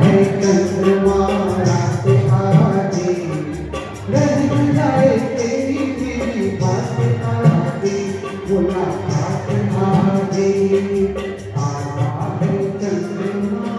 है चंद्रमा रात आधी, रह जाए तेरी मेरी बात आधी, मुलाकात आधी, आता है चंद्रमा।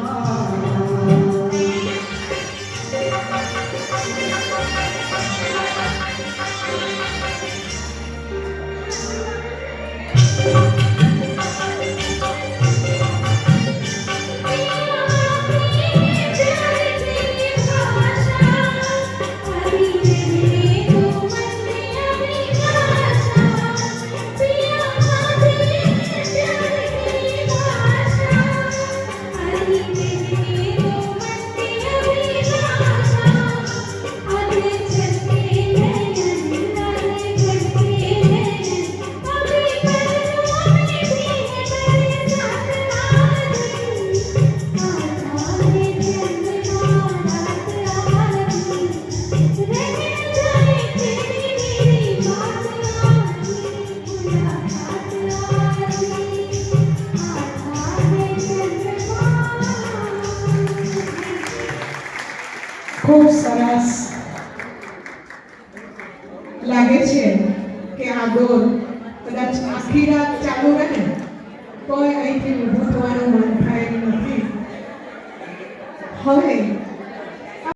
खूब सरस लागे छे कि आ दौर कदाच आखी रात चालू रहे तो અહીંથી ઊભું થવાનું મન થાય નથી। હવે